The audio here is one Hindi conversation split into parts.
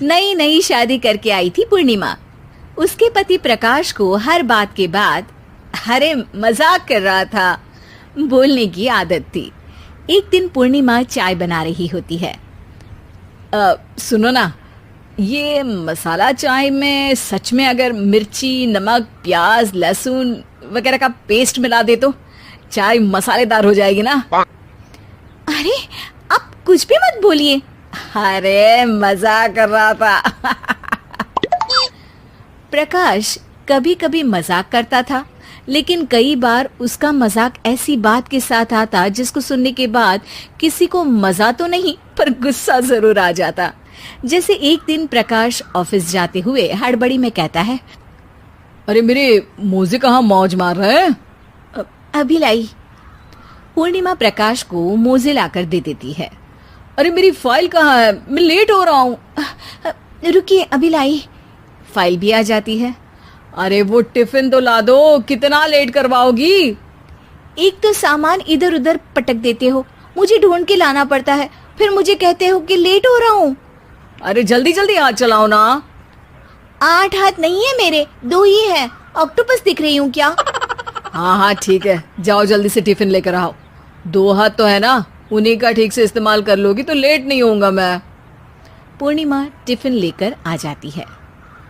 नई नई शादी करके आई थी पूर्णिमा। उसके पति प्रकाश को हर बात के बाद अरे मजाक कर रहा था बोलने की आदत थी। एक दिन पूर्णिमा चाय बना रही होती है। सुनो ना, ये मसाला चाय में सच में अगर मिर्ची, नमक, प्याज, लहसुन वगैरह का पेस्ट मिला दे तो चाय मसालेदार हो जाएगी ना। अरे आप कुछ भी मत बोलिए। अरे मजाक कर रहा था। प्रकाश कभी कभी मजाक करता था, लेकिन कई बार उसका मजाक ऐसी बात के साथ आता जिसको सुनने के बाद किसी को मजा तो नहीं पर गुस्सा जरूर आ जाता। जैसे एक दिन प्रकाश ऑफिस जाते हुए हड़बड़ी में कहता है, अरे मेरे मोजे कहाँ मौज मार रहे हैं? अभी लाई। पूर्णिमा प्रकाश को मोजे लाकर दे देती है। अरे मेरी फाइल कहाँ है? मैं लेट हो रहा हूँ। रुकिए अभी लाई। फाइल भी आ जाती है। अरे वो टिफिन तो ला दो, कितना लेट करवाओगी? एक तो सामान इधर उधर पटक देते हो, मुझे ढूंढ के लाना पड़ता है, फिर मुझे कहते हो कि लेट हो रहा हूँ। अरे जल्दी जल्दी हाथ चलाओ ना। 8 हाथ नहीं है मेरे, 2 ही है। ऑक्टोपस दिख रही हूँ क्या? हाँ हाँ ठीक है, जाओ जल्दी से टिफिन लेकर आओ। 2 हाथ तो है ना, उन्हीं का ठीक से इस्तेमाल कर लोगी तो लेट नहीं होऊंगा मैं। पूर्णिमा टिफिन लेकर आ जाती है।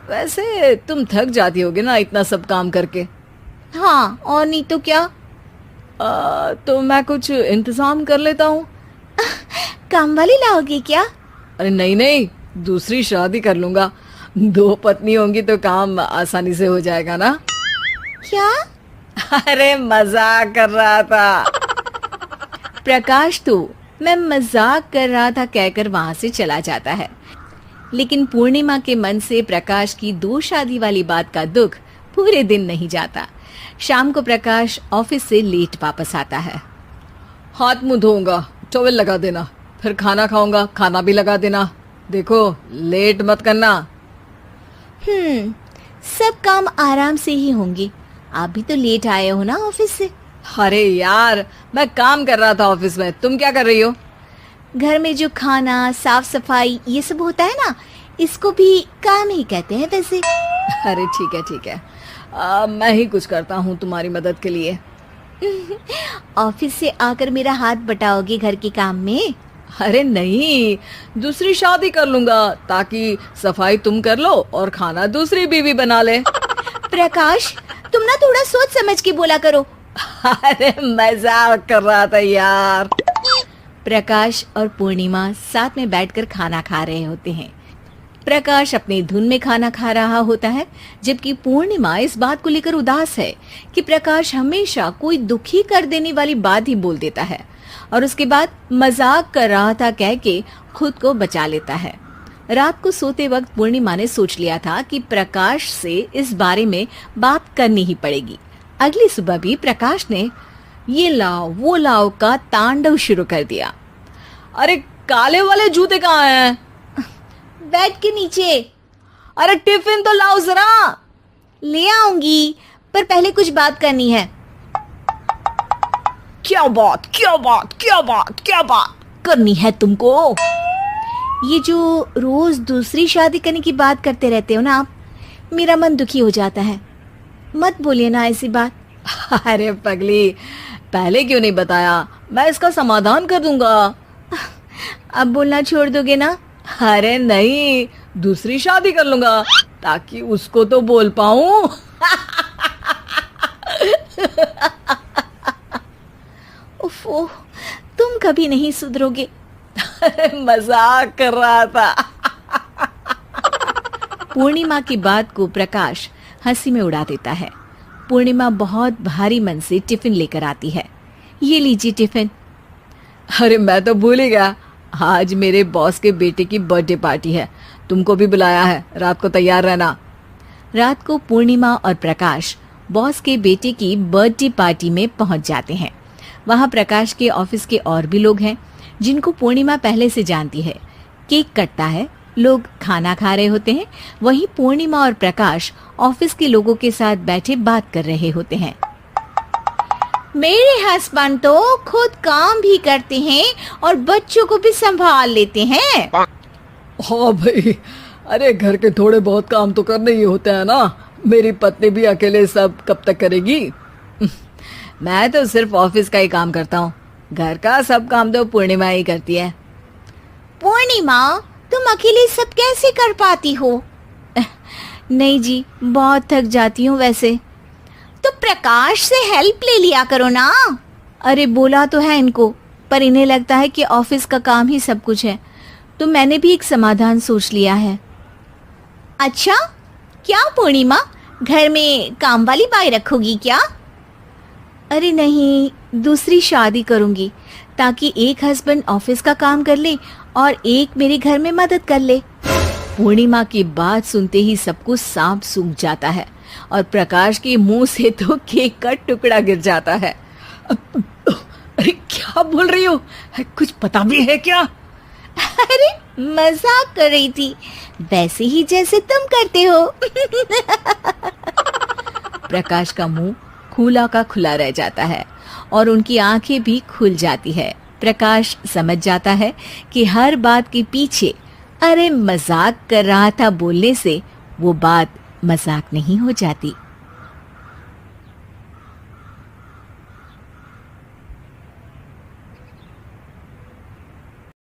वैसे तुम थक जाती होगी ना इतना सब काम करके। हाँ और नहीं तो क्या। तो मैं कुछ इंतजाम कर लेता हूँ। काम वाली लाओगी क्या? अरे नहीं नहीं, दूसरी शादी कर लूंगा। 2 पत्नी होंगी तो काम आसानी से हो जाएगा ना। क्या? अरे मजाक कर रहा था। प्रकाश तो मैं मजाक कर रहा था कहकर वहां से चला जाता है। लेकिन पूर्णिमा के मन से प्रकाश की 2 शादी वाली बात का दुख पूरे दिन नहीं जाता। शाम को प्रकाश ऑफिस से लेट वापस आता है। हाथ मुंह धोऊंगा, टॉवल लगा देना, फिर खाना खाऊंगा, खाना भी लगा देना। देखो लेट मत करना। सब काम आराम से ही होंगे। आप भी तो लेट आए हो ना ऑफिस से। अरे यार मैं काम कर रहा था ऑफिस में, तुम क्या कर रही हो? घर में जो खाना, साफ सफाई ये सब होता है ना, इसको भी काम ही कहते हैं वैसे। अरे ठीक है, मैं ही कुछ करता हूँ तुम्हारी मदद के लिए। ऑफिस से आकर मेरा हाथ बटाओगे घर के काम में? अरे नहीं, दूसरी शादी कर लूंगा ताकि सफाई तुम कर लो और खाना दूसरी बीवी बना ले। प्रकाश तुम ना थोड़ा सोच समझ के बोला करो। अरे मजाक कर रहा था यार। प्रकाश और पूर्णिमा साथ में बैठकर खाना खा रहे होते हैं। प्रकाश अपनी धुन में खाना खा रहा होता है, जबकि पूर्णिमा इस बात को लेकर उदास है कि प्रकाश हमेशा कोई दुखी कर देने वाली बात ही बोल देता है और उसके बाद मजाक कर रहा था कह के खुद को बचा लेता है। रात को सोते वक्त पूर्णिमा ने सोच लिया था कि प्रकाश से इस बारे में बात करनी ही पड़ेगी। अगली सुबह भी प्रकाश ने ये लाओ वो लाओ का तांडव शुरू कर दिया। अरे काले वाले जूते कहाँ हैं? बेड के नीचे। अरे टिफिन तो लाओ जरा। ले आऊंगी, पर पहले कुछ बात करनी है। क्या बात करनी है तुमको? ये जो रोज दूसरी शादी करने की बात करते रहते हो ना आप, मेरा मन दुखी हो जाता है। मत बोलिए ना ऐसी बात। अरे पगली, पहले क्यों नहीं बताया? मैं इसका समाधान कर दूंगा। अब बोलना छोड़ दोगे ना? अरे नहीं, दूसरी शादी कर लूंगा ताकि उसको तो बोल पाऊं। उफ़, तुम कभी नहीं सुधरोगे। मजाक कर रहा था। पूर्णिमा की बात को प्रकाश हंसी में उड़ा देता है। पूर्णिमा बहुत भारी मन से टिफिन लेकर आती है। ये लीजिए टिफिन। अरे मैं तो भूल ही गया, आज मेरे बॉस के बेटे की बर्थडे पार्टी है, तुमको भी बुलाया है, रात को तैयार रहना। रात को पूर्णिमा और प्रकाश बॉस के बेटे की बर्थडे पार्टी में पहुंच जाते हैं। वहां प्रकाश के ऑफिस के और भी लोग हैं जिनको पूर्णिमा पहले से जानती है। केक कटता है, लोग खाना खा रहे होते हैं। वहीं पूर्णिमा और प्रकाश ऑफिस के लोगों के साथ बैठे बात कर रहे होते हैं। मेरे हस्बैंड तो खुद काम भी करते हैं और बच्चों को भी संभाल लेते हैं। हाँ भाई, अरे घर के थोड़े बहुत काम तो करने ही होते हैं ना। मेरी पत्नी भी अकेले सब कब तक करेगी? मैं तो सिर्फ ऑफिस का ही काम करता हूँ, घर का सब काम तो पूर्णिमा ही करती है। पूर्णिमा, तुम अकेले सब कैसे कर पाती हो? नहीं जी, बहुत थक जाती हूँ वैसे। तो प्रकाश से हेल्प ले लिया करो ना। अरे बोला तो है इनको, पर इन्हें लगता है कि ऑफिस का काम ही सब कुछ है, तो मैंने भी एक समाधान सोच लिया है। अच्छा, क्या पूर्णिमा, घर में काम वाली बाई रखोगी क्या? अरे नहीं, दूसरी शादी करूंगी ताकि एक हस्बैंड ऑफिस का काम कर ले और एक मेरे घर में मदद कर ले। पूर्णिमा की बात सुनते ही सब कुछ सांप सूख जाता है और प्रकाश के मुंह से तो केक का टुकड़ा गिर जाता है। अरे क्या बोल रही हो? कुछ पता भी है क्या? अरे मजाक कर रही थी, वैसे ही जैसे तुम करते हो। प्रकाश का मुंह खुला का खुला रह जाता है और उनकी आंखें भी खुल जाती है। प्रकाश समझ जाता है कि हर बात के पीछे अरे मजाक कर रहा था बोलने से वो बात मजाक नहीं हो जाती।